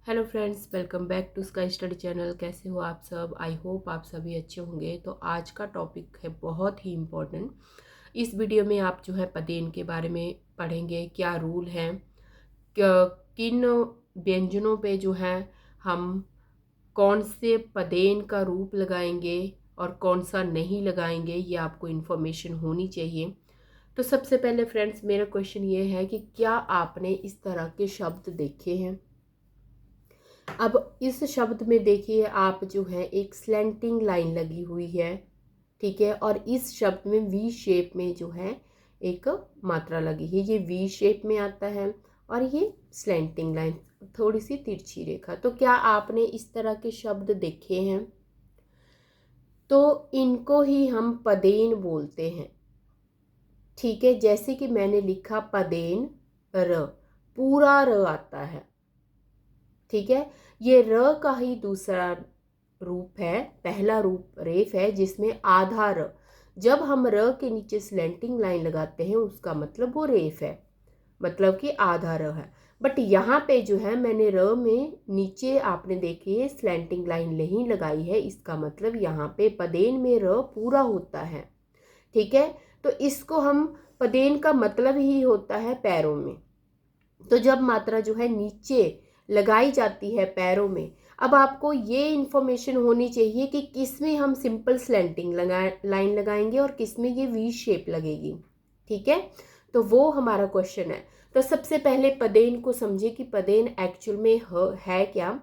Hello friends, welcome back to Sky Study channel. कैसे हो आप सब? आई होप आप सभी अच्छे होंगे। तो आज का टॉपिक है बहुत ही इम्पोर्टेंट। इस वीडियो में आप जो है पदेन के बारे में पढ़ेंगे, क्या रूल हैं, किन व्यंजनों पे जो है हम कौन से पदेन का रूप लगाएंगे और कौन सा नहीं लगाएंगे, ये आपको इन्फॉर्मेशन होनी चाहिए। तो सबसे पहले फ्रेंड्स, मेरा क्वेश्चन ये है कि क्या आपने इस तरह के शब्द देखे हैं? अब इस शब्द में देखिए, आप जो है एक स्लैंटिंग लाइन लगी हुई है, ठीक है, और इस शब्द में वी शेप में जो है एक मात्रा लगी है। ये वी शेप में आता है और ये स्लैंटिंग लाइन, थोड़ी सी तिरछी रेखा। तो क्या आपने इस तरह के शब्द देखे हैं? तो इनको ही हम पदेन बोलते हैं, ठीक है। जैसे कि मैंने लिखा पदेन र, पूरा र आता है, ठीक है। ये र का ही दूसरा रूप है, पहला रूप रेफ है, जिसमें आधा र। जब हम र के नीचे स्लैंटिंग लाइन लगाते हैं उसका मतलब वो रेफ है, मतलब कि आधा र है। बट यहाँ पे जो है मैंने र में नीचे आपने देखिए स्लैंटिंग लाइन नहीं लगाई है, इसका मतलब यहाँ पे पदेन में र पूरा होता है, ठीक है। तो इसको हम, पदेन का मतलब ही होता है पैरों में। तो जब मात्रा जो है नीचे लगाई जाती है पैरों में, अब आपको ये इन्फॉर्मेशन होनी चाहिए कि किस में हम सिंपल स्लैंटिंग लाइन लगाएंगे और किस में ये वी शेप लगेगी, ठीक है। तो वो हमारा क्वेश्चन है। तो सबसे पहले पदेन को समझे कि पदेन एक्चुअल में है क्या।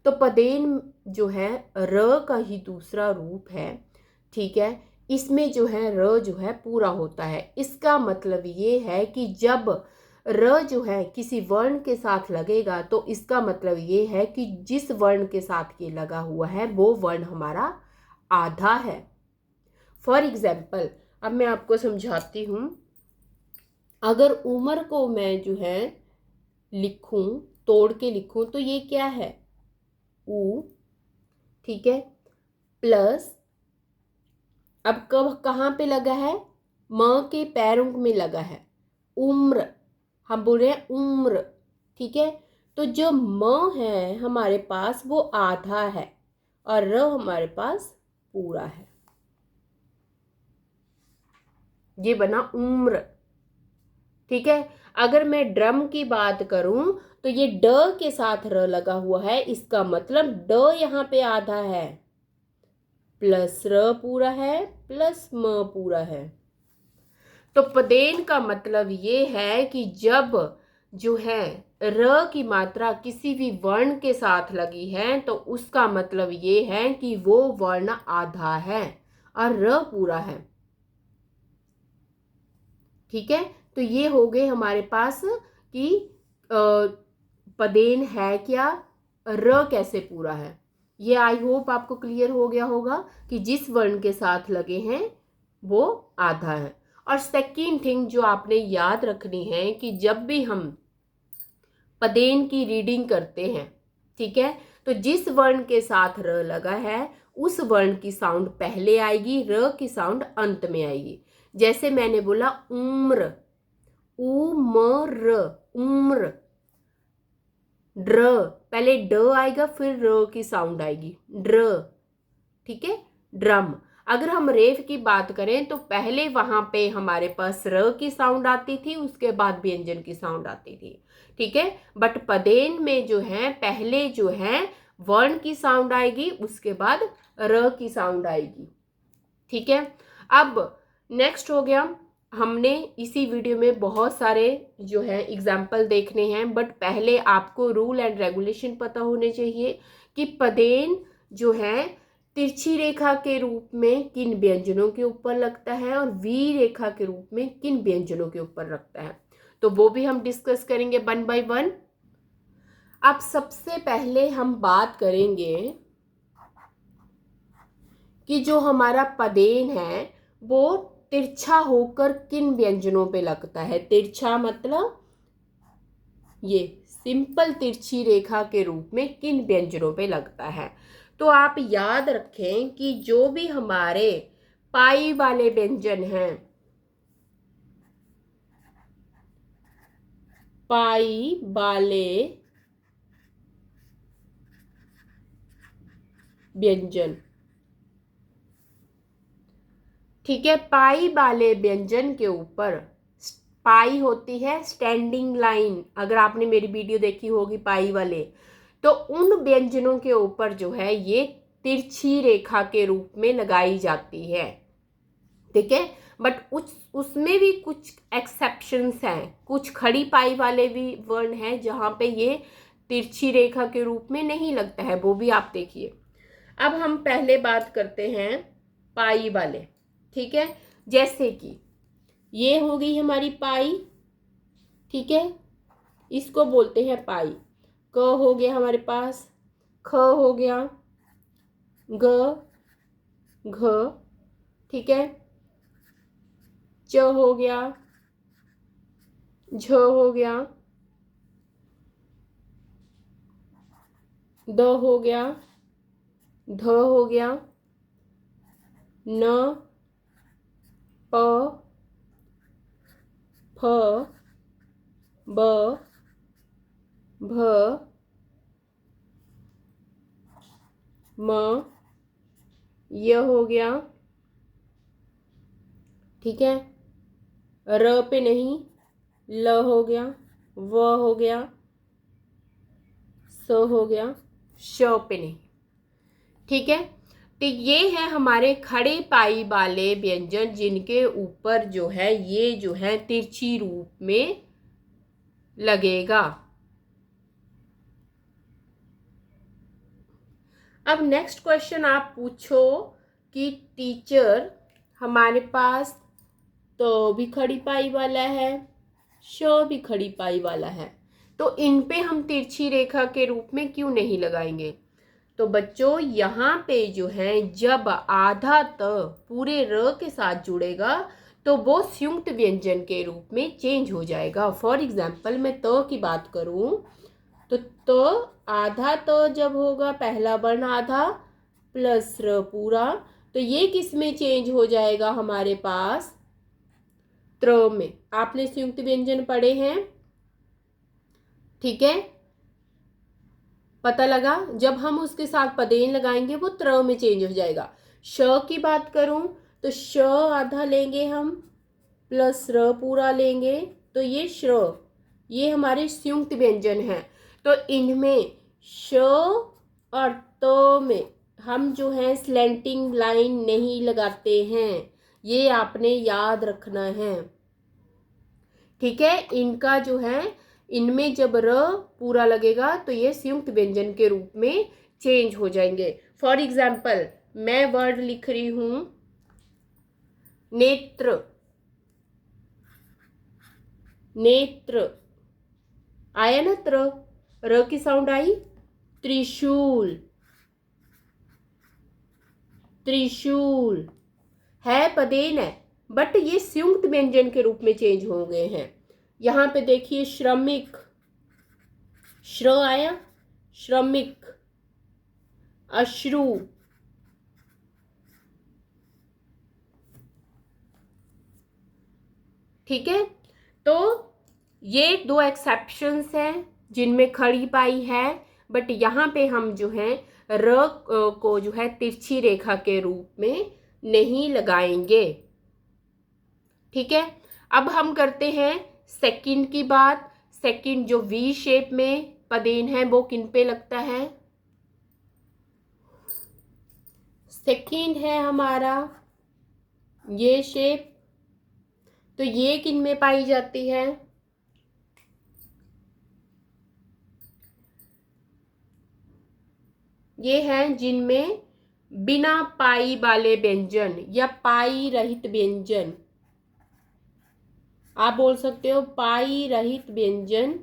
तो पदेन जो है र का ही दूसरा रूप है, ठीक है। इसमें जो है र जो है पूरा होता है। इसका मतलब ये है कि जब र जो है किसी वर्ण के साथ लगेगा तो इसका मतलब ये है कि जिस वर्ण के साथ ये लगा हुआ है वो वर्ण हमारा आधा है। फॉर एग्जाम्पल, अब मैं आपको समझाती हूँ। अगर उम्र को मैं जो है लिखूं, तोड़ के लिखूं, तो ये क्या है? ऊ, ठीक है, प्लस, अब कब कहाँ पे लगा है? म के पैरों में लगा है, उम्र, हम बोल रहे हैं उम्र, ठीक है। तो जो म है हमारे पास वो आधा है और र हमारे पास पूरा है, ये बना उम्र, ठीक है। अगर मैं ड्रम की बात करूं तो ये ड के साथ र लगा हुआ है, इसका मतलब ड यहाँ पे आधा है, प्लस र पूरा है, प्लस म पूरा है। तो पदेन का मतलब ये है कि जब जो है र की मात्रा किसी भी वर्ण के साथ लगी है तो उसका मतलब ये है कि वो वर्ण आधा है और र पूरा है, ठीक है। तो ये हो गए हमारे पास कि पदेन है क्या, र कैसे पूरा है। ये आई होप आपको क्लियर हो गया होगा कि जिस वर्ण के साथ लगे हैं वो आधा है। और सेकेंड थिंग जो आपने याद रखनी है कि जब भी हम पदेन की रीडिंग करते हैं, ठीक है, तो जिस वर्ण के साथ र लगा है उस वर्ण की साउंड पहले आएगी, र की साउंड अंत में आएगी। जैसे मैंने बोला उम्र, उम्र, उम्र, ड्र, पहले ड आएगा फिर र की साउंड आएगी, ड्र, ठीक है। ड्रम। अगर हम रेफ की बात करें तो पहले वहां पे हमारे पास र की साउंड आती थी, उसके बाद व्यंजन की साउंड आती थी, ठीक है। बट पदेन में जो है पहले जो है वर्ण की साउंड आएगी, उसके बाद र की साउंड आएगी, ठीक है। अब नेक्स्ट हो गया, हमने इसी वीडियो में बहुत सारे जो है एग्जाम्पल देखने हैं, बट पहले आपको रूल एंड रेगुलेशन पता होने चाहिए कि पदेन जो है तिरछी रेखा के रूप में किन व्यंजनों के ऊपर लगता है और वी रेखा के रूप में किन व्यंजनों के ऊपर लगता है। तो वो भी हम डिस्कस करेंगे वन बाय वन। अब सबसे पहले हम बात करेंगे कि जो हमारा पदेन है वो तिरछा होकर किन व्यंजनों पे लगता है। तिरछा मतलब ये सिंपल तिरछी रेखा के रूप में किन व्यंजनों पे लगता है। तो आप याद रखें कि जो भी हमारे पाई वाले व्यंजन हैं, पाई वाले व्यंजन। ठीक है, पाई वाले व्यंजन के ऊपर पाई होती है स्टैंडिंग लाइन। अगर आपने मेरी वीडियो देखी होगी पाई वाले, तो उन व्यंजनों के ऊपर जो है ये तिरछी रेखा के रूप में लगाई जाती है। ठीक है, बट उसमें भी कुछ एक्सेप्शंस हैं, कुछ खड़ी पाई वाले भी वर्ण हैं जहां पे ये तिरछी रेखा के रूप में नहीं लगता है, वो भी आप देखिए। अब हम पहले बात करते हैं पाई वाले। ठीक है, जैसे कि ये हो गई हमारी पाई। ठीक है, इसको बोलते हैं पाई। क हो गया हमारे पास, ख हो गया, ग, घ, ठीक है, च हो गया, झ हो गया, द हो गया, ध हो गया, न, प, फ, ब, भ, म, य हो गया। ठीक है, र पे नहीं, ल हो गया, व हो गया, स हो गया, श पे नहीं। ठीक है, तो ये है हमारे खड़े पाई वाले व्यंजन जिनके ऊपर जो है ये जो है तिरछी रूप में लगेगा। अब नेक्स्ट क्वेश्चन आप पूछो कि टीचर हमारे पास तो भी खड़ी पाई वाला है, श भी खड़ी पाई वाला है, तो इन पे हम तिरछी रेखा के रूप में क्यों नहीं लगाएंगे? तो बच्चों यहाँ पे जो है जब आधा त पूरे र के साथ जुड़ेगा तो वो संयुक्त व्यंजन के रूप में चेंज हो जाएगा। फॉर एग्जाम्पल मैं त की बात करूं तो त आधा त जब होगा, पहला वर्ण आधा प्लस र पूरा, तो ये किस में चेंज हो जाएगा हमारे पास? त्र में। आपने संयुक्त व्यंजन पढ़े हैं, ठीक है, पता लगा। जब हम उसके साथ पदेन लगाएंगे वो त्र में चेंज हो जाएगा। श की बात करूं तो श आधा लेंगे हम प्लस र पूरा लेंगे, तो ये श्र, ये हमारे संयुक्त व्यंजन हैं। तो इनमें श और त में हम जो है स्लैंटिंग लाइन नहीं लगाते हैं, ये आपने याद रखना है। ठीक है, इनका जो है इनमें जब र पूरा लगेगा तो ये संयुक्त व्यंजन के रूप में चेंज हो जाएंगे। फॉर एग्जाम्पल मैं वर्ड लिख रही हूं नेत्र, नेत्र आया ना, र की साउंड आई। त्रिशूल, त्रिशूल है पदेन है, बट ये संयुक्त व्यंजन के रूप में चेंज हो गए हैं। यहां पे देखिए श्रमिक, श्र आया, श्रमिक, अश्रु, ठीक है। तो ये दो एक्सेप्शंस हैं जिनमें खड़ी पाई है, बट यहाँ पे हम जो है र को जो है तिरछी रेखा के रूप में नहीं लगाएंगे। ठीक है, अब हम करते हैं सेकंड की बात। सेकंड जो वी शेप में पदेन है वो किन पे लगता है? सेकंड है हमारा ये शेप, तो ये किन में पाई जाती है? ये हैं जिनमें बिना पाई वाले व्यंजन या पाई रहित व्यंजन, आप बोल सकते हो पाई रहित व्यंजन,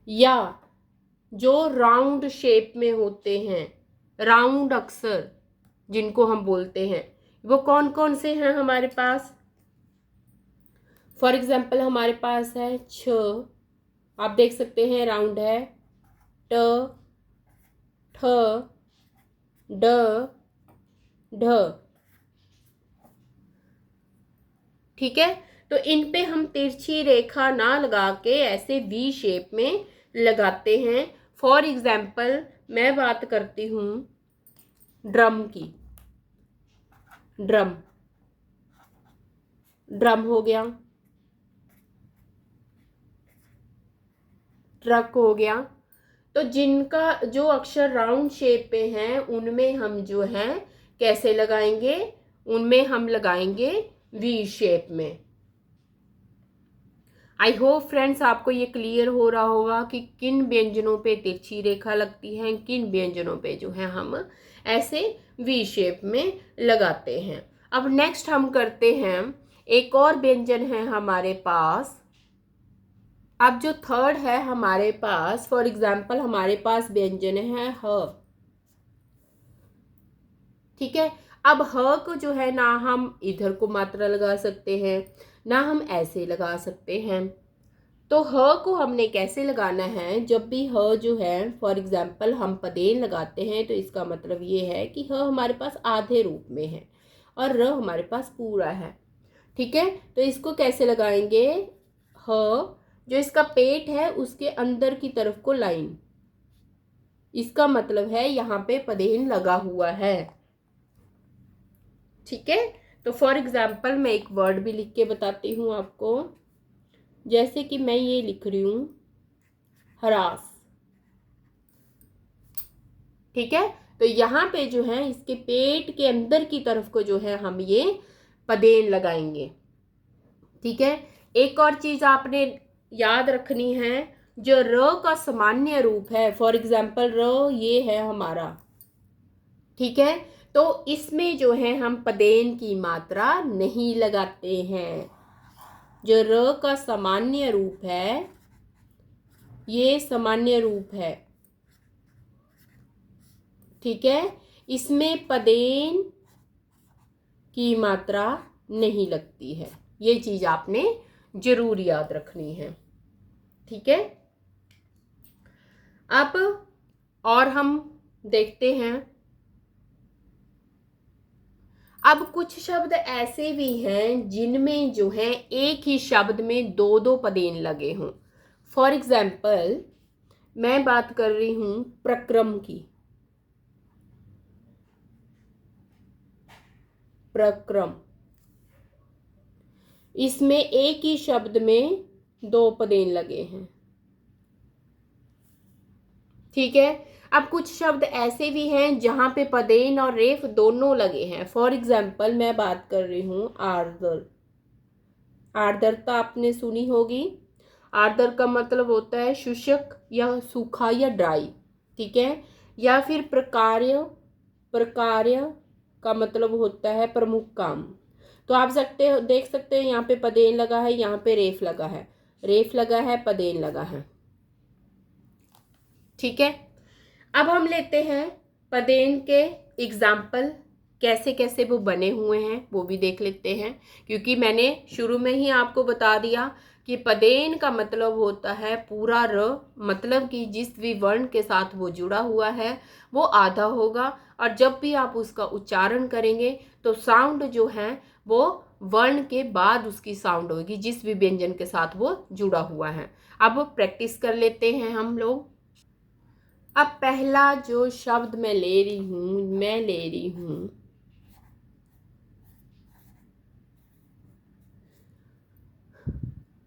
या जो राउंड शेप में होते हैं, राउंड अक्षर जिनको हम बोलते हैं, वो कौन कौन से हैं हमारे पास? फॉर एग्जाम्पल हमारे पास है छ, आप देख सकते हैं राउंड है, ट, ठ, ड, ढ। ठीक है, तो इन पे हम तिरछी रेखा ना लगा के ऐसे वी शेप में लगाते हैं। फॉर एग्जाम्पल मैं बात करती हूँ ड्रम की। ड्रम, ड्रम हो गया, ट्रक हो गया। तो जिनका जो अक्षर राउंड शेप पे हैं उनमें हम जो है कैसे लगाएंगे, उनमें हम लगाएंगे वी शेप में। आई होप फ्रेंड्स आपको ये क्लियर हो रहा होगा कि किन व्यंजनों पे तिरछी रेखा लगती है, किन व्यंजनों पे जो है हम ऐसे वी शेप में लगाते हैं। अब नेक्स्ट हम करते हैं, एक और व्यंजन है हमारे पास। अब जो थर्ड है हमारे पास, फॉर एग्जाम्पल हमारे पास व्यंजन है ह। ठीक है, अब ह को जो है ना हम इधर को मात्रा लगा सकते हैं, ना हम ऐसे लगा सकते हैं। तो ह को हमने कैसे लगाना है, जब भी ह जो है फॉर एग्जाम्पल हम पदेन लगाते हैं तो इसका मतलब ये है कि ह हमारे पास आधे रूप में है और र हमारे पास पूरा है। ठीक है, तो इसको कैसे लगाएंगे, ह जो इसका पेट है उसके अंदर की तरफ को लाइन, इसका मतलब है यहाँ पे पदेन लगा हुआ है। ठीक है, तो फॉर एग्जाम्पल मैं एक वर्ड भी लिख के बताती हूँ आपको, जैसे कि मैं ये लिख रही हूँ हरास। ठीक है, तो यहाँ पे जो है इसके पेट के अंदर की तरफ को जो है हम ये पदेन लगाएंगे। ठीक है, एक और चीज आपने याद रखनी है, जो र का सामान्य रूप है, फॉर एग्जाम्पल र ये है हमारा। ठीक है, तो इसमें जो है हम पदेन की मात्रा नहीं लगाते हैं। जो र का सामान्य रूप है, ये सामान्य रूप है। ठीक है, इसमें पदेन की मात्रा नहीं लगती है, ये चीज आपने जरूर याद रखनी है। ठीक है, अब और हम देखते हैं, अब कुछ शब्द ऐसे भी हैं जिनमें जो है एक ही शब्द में दो दो पदेन लगे हों। फॉर एग्जाम्पल मैं बात कर रही हूं प्रक्रम की। प्रक्रम, इसमें एक ही शब्द में दो पदेन लगे हैं। ठीक है, अब कुछ शब्द ऐसे भी हैं जहां पे पदेन और रेफ दोनों लगे हैं। फॉर एग्जाम्पल मैं बात कर रही हूं आर्द्र। आर्द्रता आपने सुनी होगी। आर्द्र का मतलब होता है शुष्क या सूखा या ड्राई। ठीक है, या फिर प्रकार्य। प्रकार्य का मतलब होता है प्रमुख काम। तो आप देख सकते हैं यहाँ पे पदेन लगा है, यहाँ पे रेफ लगा है, रेफ लगा है, पदेन लगा है। ठीक है, अब हम लेते हैं पदेन के एग्जाम्पल, कैसे कैसे वो बने हुए हैं वो भी देख लेते हैं। क्योंकि मैंने शुरू में ही आपको बता दिया कि पदेन का मतलब होता है पूरा र, मतलब कि जिस भी वर्ण के साथ वो जुड़ा हुआ है वो आधा होगा, और जब भी आप उसका उच्चारण करेंगे तो साउंड जो है वो वर्ण के बाद उसकी साउंड होगी, जिस भी व्यंजन के साथ वो जुड़ा हुआ है। अब प्रैक्टिस कर लेते हैं हम लोग। अब पहला जो शब्द मैं ले रही हूं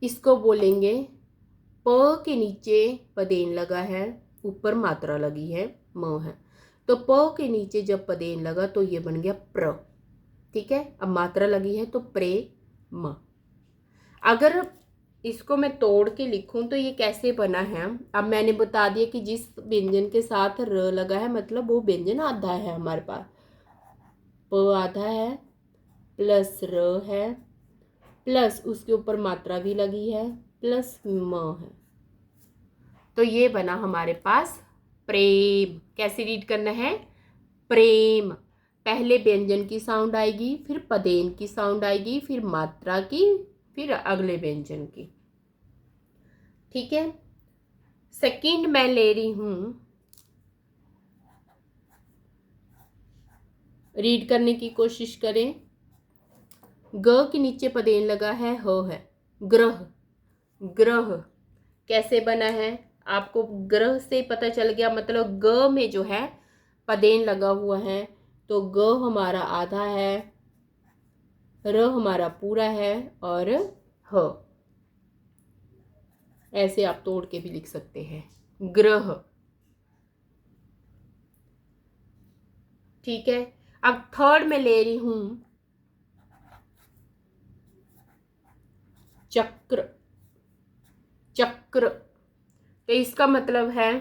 इसको बोलेंगे, प के नीचे पदेन लगा है, ऊपर मात्रा लगी है, म है। तो प के नीचे जब पदेन लगा तो ये बन गया प्र। ठीक है, अब मात्रा लगी है तो प्रे म। अगर इसको मैं तोड़ के लिखूं तो ये कैसे बना है, अब मैंने बता दिया कि जिस व्यंजन के साथ र लगा है मतलब वो व्यंजन आधा है हमारे पास। प आधा है, प्लस र है, प्लस उसके ऊपर मात्रा भी लगी है, प्लस म है। तो ये बना हमारे पास प्रेम। कैसे रीड करना है, प्रेम। पहले व्यंजन की साउंड आएगी, फिर पदेन की साउंड आएगी, फिर मात्रा की, फिर अगले व्यंजन की। ठीक है, सेकंड मैं ले रही हूं, रीड करने की कोशिश करें। ग के नीचे पदेन लगा है, ह है, ग्रह। ग्रह कैसे बना है, आपको ग्रह से पता चल गया, मतलब ग में जो है पदेन लगा हुआ है, तो ग हमारा आधा है, र हमारा पूरा है, और ह ऐसे आप तोड़ के भी लिख सकते हैं, ग्रह। ठीक है। अब थर्ड में ले रही हूं चक्र। चक्र, तो इसका मतलब है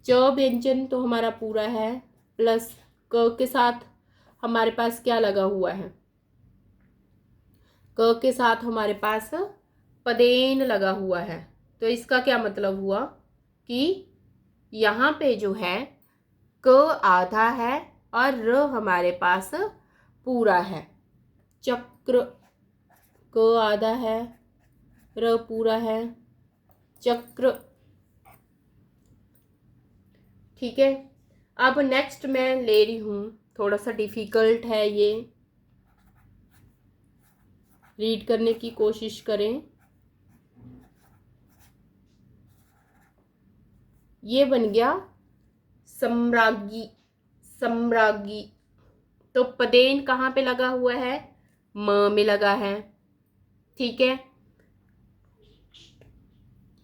च व्यंजन तो हमारा पूरा है, प्लस क के साथ हमारे पास क्या लगा हुआ है, क के साथ हमारे पास पदेन लगा हुआ है। तो इसका क्या मतलब हुआ कि यहाँ पे जो है क आधा है और र हमारे पास पूरा है। चक्र, क आधा है, र पूरा है, चक्र। ठीक है। अब नेक्स्ट मैं ले रही हूँ, थोड़ा सा डिफिकल्ट है ये, रीड करने की कोशिश करें। ये बन गया सम्राज्ञी। सम्राज्ञी, तो पदेन कहाँ पे लगा हुआ है, म में लगा है। ठीक है।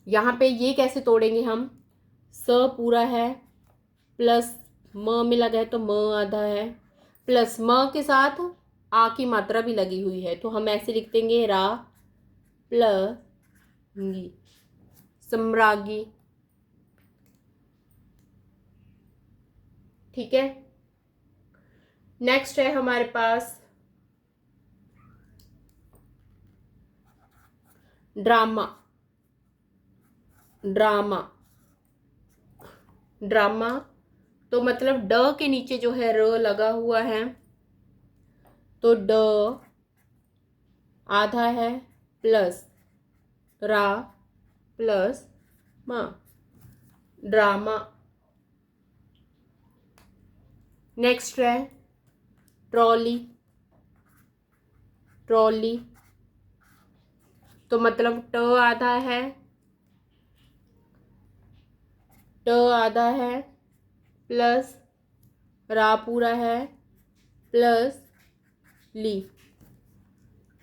यहाँ पे ये कैसे तोड़ेंगे हम, स पूरा है, प्लस म में लगा है तो म आधा है, प्लस म के साथ आ की मात्रा भी लगी हुई है, तो हम ऐसे लिख देंगे रा प्लस गी, सम्राज्ञी। ठीक है। नेक्स्ट है हमारे पास ड्रामा। ड्रामा, ड्रामा, तो मतलब ड के नीचे जो है र लगा हुआ है, तो ड आधा है, प्लस रा प्लस मा, ड्रामा। नेक्स्ट है ट्रॉली। ट्रॉली, तो मतलब ट आधा है, ट आधा है, प्लस रा पूरा है, प्लस ली,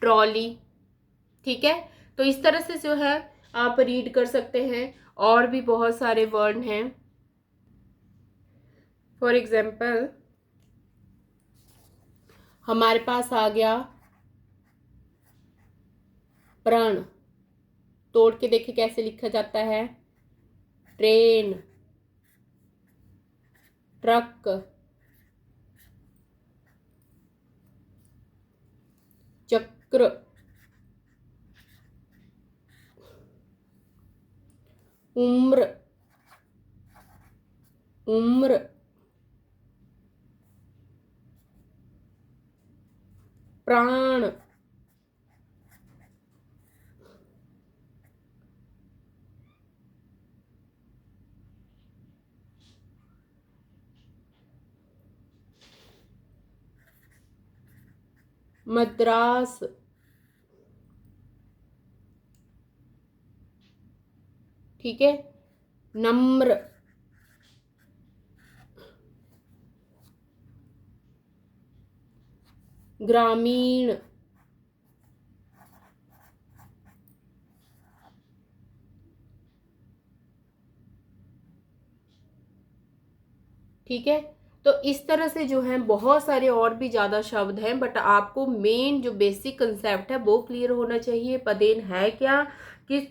ट्रॉली। ठीक है। तो इस तरह से जो है आप रीड कर सकते हैं। और भी बहुत सारे वर्ड हैं। फॉर एग्जाम्पल हमारे पास आ गया प्राण। तोड़ के देखे कैसे लिखा जाता है, ट्रेन, ट्रक, चक्र, उम्र, उम्र, प्राण, मद्रास, ठीक है, नम्र, ग्रामीण, ठीक है। तो इस तरह से जो है बहुत सारे और भी ज़्यादा शब्द हैं, बट आपको मेन जो बेसिक कंसेप्ट है वो क्लियर होना चाहिए। पदेन है क्या, किस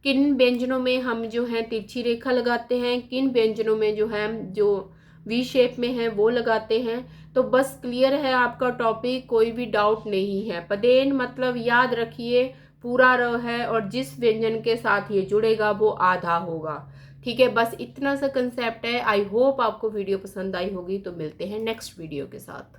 किन व्यंजनों में हम जो है तिरछी रेखा लगाते हैं, किन व्यंजनों में जो है जो वी शेप में है वो लगाते हैं। तो बस क्लियर है आपका टॉपिक, कोई भी डाउट नहीं है। पदेन मतलब याद रखिए पूरा र है और जिस व्यंजन के साथ ये जुड़ेगा वो आधा होगा। ठीक है, बस इतना सा कंसेप्ट है। आई होप आपको वीडियो पसंद आई होगी। तो मिलते हैं नेक्स्ट वीडियो के साथ।